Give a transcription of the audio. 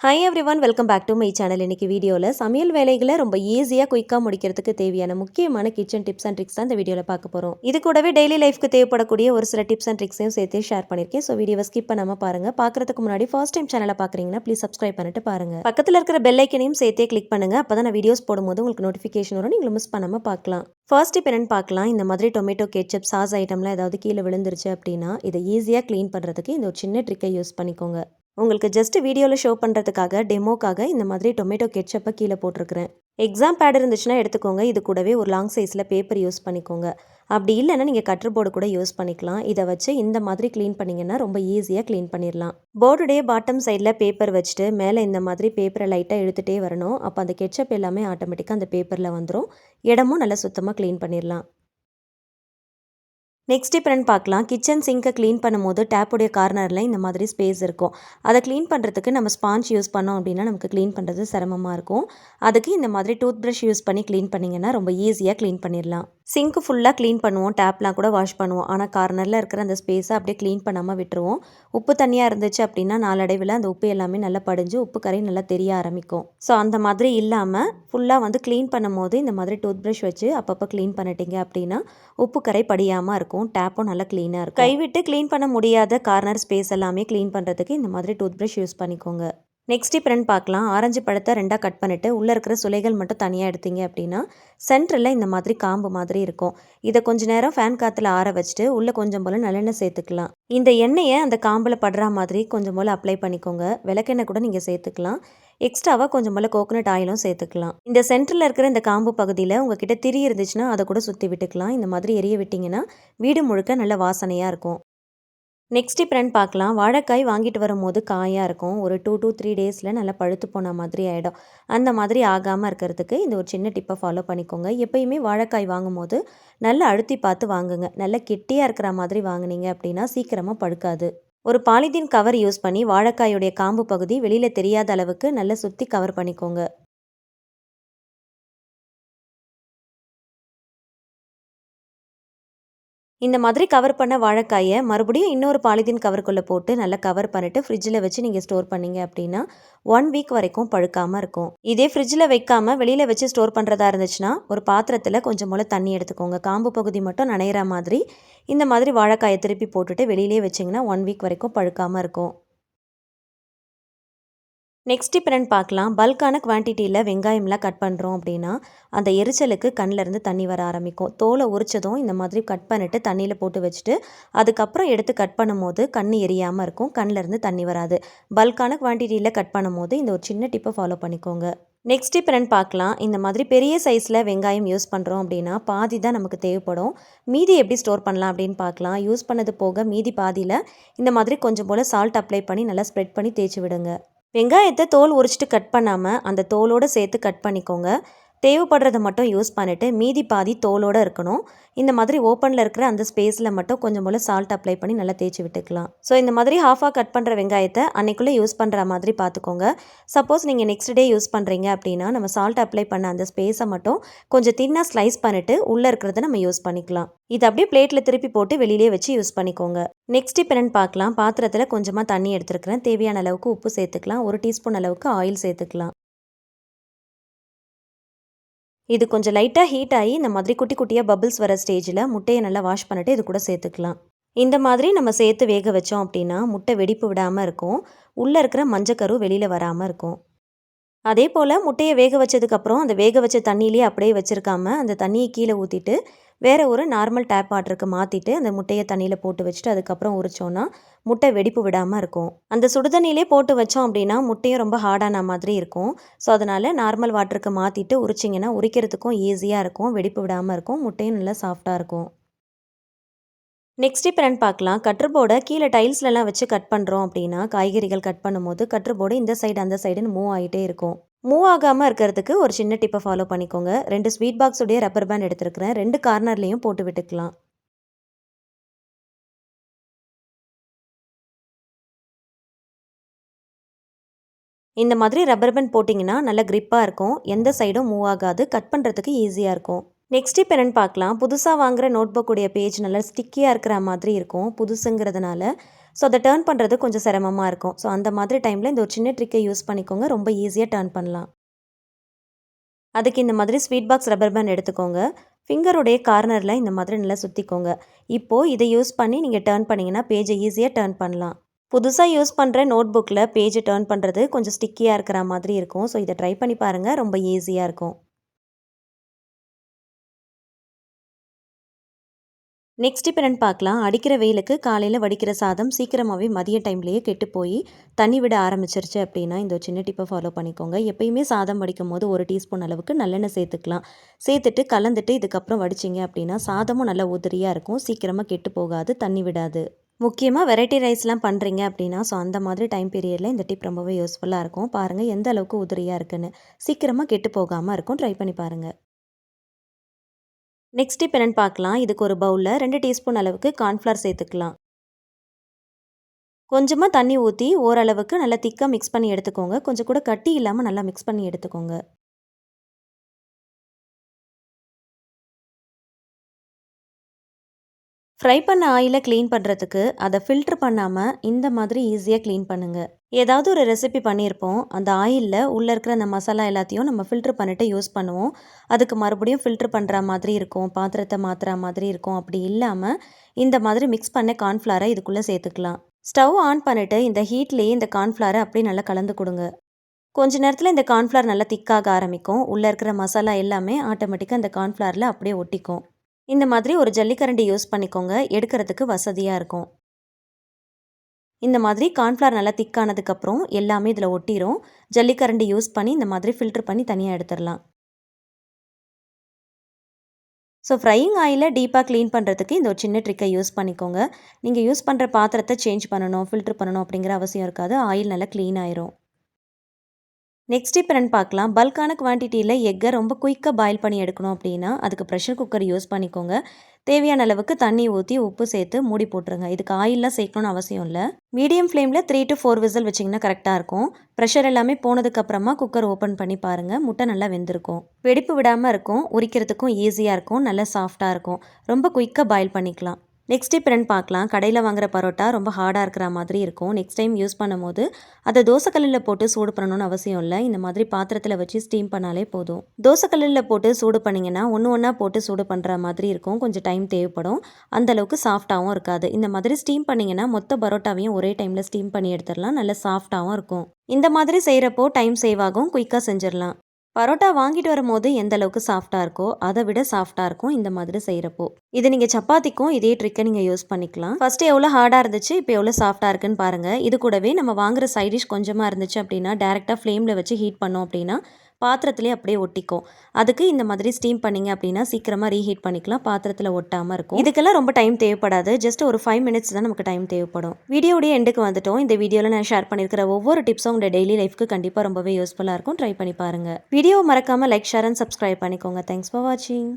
Hi everyone, welcome back to my channel. இன்னைக்கு வீடியோவில் சமையல் வேலைகளை ரொம்ப ஈஸியாக குயிக்காக முடிக்கிறதுக்கு தேவையான முக்கியமான கிச்சன் டிப்ஸ் அண்ட் ட்ரிக்ஸ் தான் இந்த வீடியோவில் பார்க்க போகிறோம். இது கூடவே டெய்லி லைஃப்க்கு தேவைப்படக்கூடிய ஒரு சில டிப்ஸ் அண்ட் ட்ரிக்ஸையும் சேர்த்து ஷேர் பண்ணியிருக்கேன். ஸோ வீடியோவை ஸ்கிப் பண்ணாமல் பாருங்கள். பார்க்குறதுக்கு முன்னாடி ஃபர்ஸ்ட் டைம் சேனலை பார்க்குறீங்கன்னா ப்ளீஸ் சப்ஸ்கிரைப் பண்ணிட்டு பாருங்கள். பக்கத்தில் இருக்கிற பெல் ஐக்கனையும் சேர்த்தே கிளிக் பண்ணுங்கள். அப்போ தான் நான் வீடியோஸ் போடும்போது உங்களுக்கு நோட்டிஃபிகேஷன் வரும், நீங்களும் மிஸ் பண்ணாமல் பார்க்கலாம். ஃபர்ஸ்ட் டிப் என்னென்னு பார்க்கலாம். இந்த மாதிரி டொமேட்டோ கெச்சப் சாஸ் ஐட்டம்லாம் ஏதாவது கீழே விழுந்துருச்சு அப்படின்னா இதை ஈஸியாக க்ளீன் பண்ணுறதுக்கு இந்த ஒரு சின்ன ட்ரிக்கை யூஸ் பண்ணிக்கோங்க. உங்களுக்கு ஜஸ்ட் வீடியோவில் ஷோ பண்ணுறதுக்காக டெமோக்காக இந்த மாதிரி டொமேட்டோ கெட்சப்பை கீழே போட்டிருக்கிறேன். எக்ஸாம் பேட் இருந்துச்சுன்னா எடுத்துக்கோங்க. இது கூடவே ஒரு லாங் சைஸில் பேப்பர் யூஸ் பண்ணிக்கோங்க. அப்படி இல்லைன்னா நீங்கள் கட்டர் போர்டு கூட யூஸ் பண்ணிக்கலாம். இதை வச்சு இந்த மாதிரி க்ளீன் பண்ணிங்கன்னா ரொம்ப ஈஸியாக க்ளீன் பண்ணிடலாம். போர்டுடைய பாட்டம் சைடில் பேப்பர் வச்சுட்டு மேலே இந்த மாதிரி பேப்பரை லைட்டாக இழுத்துகிட்டே வரணும். அப்போ அந்த கெட்சப் எல்லாமே ஆட்டோமேட்டிக்காக அந்த பேப்பரில் வந்துடும். இடமும் நல்லா சுத்தமாக க்ளீன் பண்ணிடலாம். நெக்ஸ்ட் டிப் என்னன்னு பார்க்கலாம். கிச்சன் சிங்கை க்ளீன் பண்ணும்போது டேப்புடைய கார்னரில் இந்த மாதிரி ஸ்பேஸ் இருக்கும். அதை க்ளீன் பண்ணுறதுக்கு நம்ம ஸ்பாஞ்ச் யூஸ் பண்ணோம் அப்படின்னா நமக்கு க்ளீன் பண்ணுறது சிரமமாக இருக்கும். அதுக்கு இந்த மாதிரி டூத் ப்ரஷ் யூஸ் பண்ணி க்ளீன் பண்ணிங்கன்னா ரொம்ப ஈஸியாக க்ளீன் பண்ணிடலாம். சிங்க்கு ஃபுல்லாக க்ளீன் பண்ணுவோம், டேப்லாம் கூட வாஷ் பண்ணுவோம். ஆனால் கார்னரில் இருக்கிற அந்த ஸ்பேஸை அப்படியே க்ளீன் பண்ணாமல் விட்டுருவோம். உப்பு தண்ணியாக இருந்துச்சு அப்படின்னா நாளடைவில் அந்த உப்பு எல்லாமே நல்லா படிஞ்சு உப்பு கரை நல்லா தெரிய ஆரம்பிக்கும். ஸோ அந்த மாதிரி இல்லாமல் ஃபுல்லாக க்ளீன் பண்ணும்போது இந்த மாதிரி டூத் ப்ரஷ் வச்சு அப்பப்போ க்ளீன் பண்ணிட்டீங்க அப்படின்னா உப்பு கரை படியாமல் இருக்கும். டேப்பும் நல்லா க்ளீனாக இருக்கும். கைவிட்டு க்ளீன் பண்ண முடியாத கார்னர் ஸ்பேஸ் எல்லாமே க்ளீன் பண்ணுறதுக்கு இந்த மாதிரி டூத் ப்ரஷ் யூஸ் பண்ணிக்கோங்க. நெக்ஸ்ட் டிப் என்னன்னு பார்க்கலாம். ஆரஞ்சு பழத்தை ரெண்டாக கட் பண்ணிவிட்டு உள்ளே இருக்கிற சுளைகள் மட்டும் தனியாக எடுத்தீங்க அப்படின்னா சென்டரில் இந்த மாதிரி காம்பு மாதிரி இருக்கும். இதை கொஞ்சம் நேரம் ஃபேன் காற்றுல ஆற வச்சுட்டு உள்ளே கொஞ்சம் போல் நல்லெண்ணெய் சேர்த்துக்கலாம். இந்த எண்ணெயை அந்த காம்பில் படுற மாதிரி கொஞ்சம் போல் அப்ளை பண்ணிக்கோங்க. விளக்கெண்ணெய் கூட நீங்கள் சேர்த்துக்கலாம். எக்ஸ்ட்ராவாக கொஞ்சம் போல் கோகோனட் ஆயிலும் சேர்த்துக்கலாம். இந்த சென்டரில் இருக்கிற இந்த காம்பு பகுதியில் உங்ககிட்ட திரி இருந்துச்சுன்னா அதை கூட சுற்றி விட்டுக்கலாம். இந்த மாதிரி எரிய விட்டிங்கன்னா வீடு முழுக்க நல்ல வாசனையாக இருக்கும். நெக்ஸ்ட் டிப் என்னன்னு பார்க்கலாம். வாழைக்காய் வாங்கிட்டு வரும்போது காயாக இருக்கும். ஒரு 2 to 3 டேஸில் நல்லா பழுத்து போன மாதிரி ஆகிடும். அந்த மாதிரி ஆகாமல் இருக்கிறதுக்கு இந்த ஒரு சின்ன டிப்பை ஃபாலோ பண்ணிக்கோங்க. எப்பயுமே வாழைக்காய் வாங்கும்போது நல்லா அழுத்தி பார்த்து வாங்குங்க. நல்லா கெட்டியாக இருக்கிற மாதிரி வாங்கினீங்க அப்படின்னா சீக்கிரமாக பழுக்காது. ஒரு பாலித்தீன் கவர் யூஸ் பண்ணி வாழைக்காயுடைய காம்பு பகுதி வெளியில் தெரியாத அளவுக்கு நல்லா சுற்றி கவர் பண்ணிக்கோங்க. இந்த மாதிரி கவர் பண்ண வாழைக்காயை மறுபடியும் இன்னொரு பாலித்தீன் கவருக்குள்ளே போட்டு நல்லா கவர் பண்ணிவிட்டு ஃப்ரிட்ஜில் வச்சு நீங்கள் ஸ்டோர் பண்ணிங்க அப்படின்னா 1 வீக் வரைக்கும் பழுக்காமல் இருக்கும். இதே ஃப்ரிட்ஜில் வைக்காமல் வெளியில் வச்சு ஸ்டோர் பண்ணுறதா இருந்துச்சுன்னா ஒரு பாத்திரத்தில் கொஞ்சம் போல் தண்ணி எடுத்துக்கோங்க. காம்பு பகுதி மட்டும் நனைகிற மாதிரி இந்த மாதிரி வாழைக்காயை திருப்பி போட்டுட்டு வெளியிலே வச்சிங்கன்னா 1 வீக் வரைக்கும் பழுக்காமல் இருக்கும். நெக்ஸ்ட் டிப் என்னன்னு பார்க்கலாம். பல்கான குவான்டிட்டியில் வெங்காயம்லாம் கட் பண்ணுறோம் அப்படின்னா அந்த எரிச்சலுக்கு கண்ணிலேருந்து தண்ணி வர ஆரம்பிக்கும். தோலை உரிச்சதும் இந்த மாதிரி கட் பண்ணிவிட்டு தண்ணியில் போட்டு வச்சுட்டு அதுக்கப்புறம் எடுத்து கட் பண்ணும்போது கண் எரியாமல் இருக்கும், கண்ணிலேருந்து தண்ணி வராது. பல்கான குவான்டிட்டியில் கட் பண்ணும்போது இந்த ஒரு சின்ன டிப்பை ஃபாலோ பண்ணிக்கோங்க. நெக்ஸ்ட் டிப் என்னன்னு பார்க்கலாம். இந்த மாதிரி பெரிய சைஸில் வெங்காயம் யூஸ் பண்ணுறோம் அப்படின்னா பாதி தான் நமக்கு தேவைப்படும். மீதி எப்படி ஸ்டோர் பண்ணலாம் அப்படின்னு பார்க்கலாம். யூஸ் பண்ணது போக மீதி பாதியில் இந்த மாதிரி கொஞ்சம் போல் சால்ட் அப்ளை பண்ணி நல்லா ஸ்ப்ரெட் பண்ணி தேய்ச்சி விடுங்க. வெங்காயத்தை தோல் உரிச்சிட்டு கட் பண்ணாமல் அந்த தோலோடு சேர்த்து கட் பண்ணிக்கோங்க. தேவைப்படுறதை மட்டும் யூஸ் பண்ணிவிட்டு மீதி பாதி தோலோடு இருக்கணும். இந்த மாதிரி ஓப்பனில் இருக்கிற அந்த ஸ்பேஸில் மட்டும் கொஞ்சம் போல் சால்ட் அப்ளை பண்ணி நல்லா தேய்ச்சி விட்டுக்கலாம். ஸோ இந்த மாதிரி ஹாஃபாக கட் பண்ணுற வெங்காயத்தை அன்றைக்குள்ளே யூஸ் பண்ணுற மாதிரி பார்த்துக்கோங்க. சப்போஸ் நீங்கள் நெக்ஸ்ட் டே யூஸ் பண்ணுறீங்க அப்படின்னா நம்ம சால்ட் அப்ளை பண்ண அந்த ஸ்பேஸை மட்டும் கொஞ்சம் தின்னாக ஸ்லைஸ் பண்ணிவிட்டு உள்ளே இருக்கிறத நம்ம யூஸ் பண்ணிக்கலாம். இது அப்படியே பிளேட்டில் திருப்பி போட்டு வெளியிலே வச்சு யூஸ் பண்ணிக்கோங்க. நெக்ஸ்ட் இப்போ என்னென்னு பார்க்கலாம். பாத்திரத்தில் கொஞ்சமாக தண்ணி எடுத்துருக்கிறேன். தேவையான அளவுக்கு உப்பு சேர்த்துக்கலாம். 1 டீஸ்பூன் அளவுக்கு ஆயில் சேர்த்துக்கலாம். இது கொஞ்சம் லைட்டாக ஹீட் ஆகி இந்த மாதிரி குட்டி குட்டியாக பபிள்ஸ் வர ஸ்டேஜில் முட்டையை நல்லா வாஷ் பண்ணிவிட்டு இது கூட சேர்த்துக்கலாம். இந்த மாதிரி நம்ம சேர்த்து வேக வச்சோம் அப்படின்னா முட்டை வெடிப்பு விடாமல் இருக்கும். உள்ளே இருக்கிற மஞ்சக்கரு வெளியில் வராமல் இருக்கும். அதே போல் முட்டையை வேக வச்சதுக்கப்புறம் அந்த வேக வச்ச தண்ணியிலே அப்படியே வச்சுருக்காம அந்த தண்ணியை கீழே ஊற்றிட்டு வேறு ஒரு நார்மல் டேப் வாட்டருக்கு மாற்றிட்டு அந்த முட்டையை தண்ணியில் போட்டு வச்சுட்டு அதுக்கப்புறம் உரிச்சோன்னா முட்டை வெடிப்பு விடாமல் இருக்கும். அந்த சுடுதண்ணியிலே போட்டு வச்சோம் அப்படின்னா முட்டையும் ரொம்ப ஹார்டான மாதிரி இருக்கும். ஸோ அதனால் நார்மல் வாட்டருக்கு மாற்றிட்டு உரிச்சிங்கன்னா உரிக்கிறதுக்கும் ஈஸியாக இருக்கும், வெடிப்பு விடாமல் இருக்கும், முட்டையும் நல்லா சாஃப்டாக இருக்கும். நெக்ஸ்ட் டிப் என்னன்னு பார்க்கலாம். கட்டர் போர்டை கீழே டைல்ஸ்லலாம் வச்சு கட் பண்ணுறோம் அப்படின்னா காய்கறிகள் கட் பண்ணும்போது கட்டர் போர்டு இந்த சைடு அந்த சைடுன்னு மூவ் ஆகிட்டே இருக்கும். மூவ் ஆகாமல் இருக்கிறதுக்கு ஒரு சின்ன டிப்பை ஃபாலோ பண்ணிக்கோங்க. 2 ஸ்வீட் பாக்ஸ் உடைய ரப்பர் பேண்ட் எடுத்துருக்கிறேன். 2 கார்னர்லேயும் போட்டு விட்டுக்கலாம். இந்த மாதிரி ரப்பர் பேண்ட் போட்டிங்கன்னா நல்லா கிரிப்பாக இருக்கும். எந்த சைடும் மூவ் ஆகாது, கட் பண்ணுறதுக்கு ஈஸியாக இருக்கும். நெக்ஸ்ட் டிப் என்னென்னு பார்க்கலாம். புதுசாக வாங்குகிற நோட் புக்குடைய பேஜ் நல்லா ஸ்டிக்கியாக இருக்கிற மாதிரி இருக்கும் புதுசுங்கிறதுனால. ஸோ அதை டர்ன் பண்ணுறது கொஞ்சம் சிரமமாக இருக்கும். ஸோ அந்த மாதிரி டைமில் இந்த ஒரு சின்ன ட்ரிக்கை யூஸ் பண்ணிக்கோங்க. ரொம்ப ஈஸியாக டர்ன் பண்ணலாம். அதுக்கு இந்த மாதிரி ஸ்வீட் பாக்ஸ் ரப்பர் பேண்ட் எடுத்துக்கோங்க. ஃபிங்கருடைய கார்னரில் இந்த மாதிரி நல்லா சுற்றிக்கோங்க. இப்போது இதை யூஸ் பண்ணி நீங்கள் டர்ன் பண்ணிங்கன்னா பேஜை ஈஸியாக டர்ன் பண்ணலாம். புதுசாக யூஸ் பண்ணுற நோட் புக்கில் பேஜ் டர்ன் பண்ணுறது கொஞ்சம் ஸ்டிக்கியாக இருக்கிற மாதிரி இருக்கும். ஸோ இதை ட்ரை பண்ணி பாருங்கள். ரொம்ப ஈஸியாக இருக்கும். நெக்ஸ்ட் டிப் என்னன்னு பார்க்கலாம். அடிக்கிற வெயிலுக்கு காலையில் வடிக்கிற சாதம் சீக்கிரமாகவே மதிய டைம்லேயே கெட்டு போய் தண்ணி விட ஆரம்பிச்சிருச்சு அப்படின்னா இந்த ஒரு சின்ன டிப்பை ஃபாலோ பண்ணிக்கோங்க. எப்பயுமே சாதம் வடிக்கும் போது 1 டீஸ்பூன் அளவுக்கு நல்லெண்ணெய் சேர்த்துக்கலாம். சேர்த்துட்டு கலந்துட்டு இதுக்கப்புறம் வடிச்சிங்க அப்படின்னா சாதமும் நல்லா உதிரியாக இருக்கும். சீக்கிரமாக கெட்டு போகாது, தண்ணி விடாது. முக்கியமாக வெரைட்டி ரைஸ்லாம் பண்ணுறீங்க அப்படின்னா ஸோ அந்த மாதிரி டைம் பீரியடில் இந்த டிப் ரொம்பவே யூஸ்ஃபுல்லாக இருக்கும். பாருங்கள் எந்த அளவுக்கு உதிரியாக இருக்குன்னு. சீக்கிரமாக கெட்டு போகாமல் இருக்கும். ட்ரை பண்ணி பாருங்கள். நெக்ஸ்ட் டிப் என்னன்னு பார்க்கலாம். இதுக்கு ஒரு பவுலில் 2 டீஸ்பூன் அளவுக்கு கார்ன்ஃப்ளவர் சேர்த்துக்கலாம். கொஞ்சமாக தண்ணி ஊற்றி ஓரளவுக்கு நல்லா திக்காக மிக்ஸ் பண்ணி எடுத்துக்கோங்க. கொஞ்சம் கூட கட்டி இல்லாமல் நல்லா மிக்ஸ் பண்ணி எடுத்துக்கோங்க. ஃப்ரை பண்ண ஆயிலை க்ளீன் பண்ணுறதுக்கு அதை ஃபில்ட்ரு பண்ணாமல் இந்த மாதிரி ஈஸியாக க்ளீன் பண்ணுங்கள். ஏதாவது ஒரு ரெசிபி பண்ணியிருப்போம். அந்த ஆயிலில் உள்ளே இருக்கிற அந்த மசாலா எல்லாத்தையும் நம்ம ஃபில்ட்ரு பண்ணிவிட்டு யூஸ் பண்ணுவோம். அதுக்கு மறுபடியும் ஃபில்ட்ரு பண்ணுற மாதிரி இருக்கும், பாத்திரத்தை மாற்றுற மாதிரி இருக்கும். அப்படி இல்லாமல் இந்த மாதிரி மிக்ஸ் பண்ண கார்ன்ஃப்ளவரை இதுக்குள்ளே சேர்த்துக்கலாம். ஸ்டவ் ஆன் பண்ணிவிட்டு இந்த ஹீட்லேயே இந்த கார்ன்ஃப்ளவரை அப்படியே நல்லா கலந்து கொடுங்க. கொஞ்ச நேரத்தில் இந்த கார்ன்ஃப்ளவர் நல்லா திக்காக ஆரம்பிக்கும். உள்ளே இருக்கிற மசாலா எல்லாமே ஆட்டோமேட்டிக்காக இந்த கார்ன்ஃப்ளவரில் அப்படியே ஒட்டிக்கும். இந்த மாதிரி ஒரு ஜல்லிக்கரண்டி யூஸ் பண்ணிக்கோங்க. எடுக்கிறதுக்கு வசதியாக இருக்கும். இந்த மாதிரி கார்ன்ஃப்ளவர் நல்லா திக்கானதுக்கப்புறம் எல்லாமே இதில் ஒட்டிரும். ஜல்லிக்கரண்டி யூஸ் பண்ணி இந்த மாதிரி ஃபில்ட்ரு பண்ணி தனியாக எடுத்துடலாம். ஸோ ஃப்ரையிங் ஆயிலை டீப்பாக க்ளீன் பண்ணுறதுக்கு இந்த ஒரு சின்ன ட்ரிக்கை யூஸ் பண்ணிக்கோங்க. நீங்கள் யூஸ் பண்ணுற பாத்திரத்தை சேஞ்ச் பண்ணணும், ஃபில்ட்ரு பண்ணணும் அப்படிங்கிற அவசியம் இருக்காது. ஆயில் நல்லா க்ளீன் ஆயிரும். நெக்ஸ்ட் டிப் என்னன்னு பார்க்கலாம். பல்கான குவான்டிட்டியில் எக்கை ரொம்ப குயிக்காக பாயில் பண்ணி எடுக்கணும் அப்படின்னா அதுக்கு ப்ரெஷர் குக்கர் யூஸ் பண்ணிக்கோங்க. தேவையான அளவுக்கு தண்ணி ஊற்றி உப்பு சேர்த்து மூடி போட்டுருங்க. இதுக்கு ஆயிலெலாம் சேர்க்கணும்னு அவசியம் இல்லை. மீடியம் ஃப்ளேமில் 3 to 4 விசில் வச்சிங்கன்னா கரெக்டாக இருக்கும். ப்ரெஷர் எல்லாமே போனதுக்கப்புறமா குக்கர் ஓப்பன் பண்ணி பாருங்கள். முட்டை நல்லா வெந்திருக்கும். வெடிப்பு விடாமல் இருக்கும். உரிக்கிறதுக்கும் ஈஸியாக இருக்கும். நல்லா சாஃப்டாக இருக்கும். ரொம்ப குயிக்காக பாயில் பண்ணிக்கலாம். நெக்ஸ்ட் டிப் என்னன்னு பார்க்கலாம். கடையில் வாங்குற பரோட்டா ரொம்ப ஹார்டாக இருக்கிற மாதிரி இருக்கும். நெக்ஸ்ட் டைம் யூஸ் பண்ணும்போது அதை தோசைக்கல்லில் போட்டு சூடு பண்ணணும்னு அவசியம் இல்லை. இந்த மாதிரி பாத்திரத்தில் வச்சு ஸ்டீம் பண்ணாலே போதும். தோசைக்கல்லில் போட்டு சூடு பண்ணிங்கன்னா ஒன்று ஒன்றா போட்டு சூடு பண்ணுற மாதிரி இருக்கும். கொஞ்சம் டைம் தேவைப்படும். அந்தளவுக்கு சாஃப்டாகவும் இருக்காது. இந்த மாதிரி ஸ்டீம் பண்ணிங்கன்னா மொத்த பரோட்டாவையும் ஒரே டைமில் ஸ்டீம் பண்ணி எடுத்துடலாம். நல்லா சாஃப்டாகவும் இருக்கும். இந்த மாதிரி செய்கிறப்போ டைம் சேவ் ஆகும். குயிக்காக செஞ்சிடலாம். பரோட்டா வாங்கிட்டு வரும்போது எந்த அளவுக்கு சாஃப்டாக இருக்கோ அதை விட சாஃப்டாக இருக்கும் இந்த மாதிரி செய்கிறப்போ. இது நீங்கள் சப்பாத்திக்கும் இதே ட்ரிக்கை நீங்கள் யூஸ் பண்ணிக்கலாம். ஃபஸ்ட்டு எவ்வளோ ஹார்டாக இருந்துச்சு, இப்போ எவ்வளோ சாஃப்டாக இருக்குன்னு பாருங்கள். இது கூடவே நம்ம வாங்குற சைட் டிஷ் கொஞ்சமாக இருந்துச்சு அப்படின்னா டேரெக்டாக ஃப்ளேமில் வச்சு ஹீட் பண்ணோம் அப்படின்னா பாத்திரத்துலேயே அப்படியே ஒட்டிக்கும். அதுக்கு இந்த மாதிரி ஸ்டீம் பண்ணிங்க அப்படின்னா சீக்கிரமாக ரீஹீட் பண்ணிக்கலாம். பாத்திரத்தில் ஒட்டாமல் இருக்கும். இதுக்கெல்லாம் ரொம்ப டைம் தேவைப்படாது. ஜஸ்ட் ஒரு 5 மினிட்ஸ் தான் நமக்கு டைம் தேவைப்படும். வீடியோடைய எண்டுக்கு வந்துட்டோம். இந்த வீடியோவில் நான் ஷேர் பண்ணியிருக்கிற ஒவ்வொரு டிப்ஸும் உங்களோட டெய்லி லைஃப்க்கு கண்டிப்பாக ரொம்பவே யூஸ்ஃபுல்லாக இருக்கும். ட்ரை பண்ணி பாருங்கள். வீடியோ மறக்காமல் லைக், ஷேர் அண்ட் சப்ஸ்கிரைப் பண்ணிக்கோங்க. தேங்க்ஸ் ஃபார் வாட்சிங்.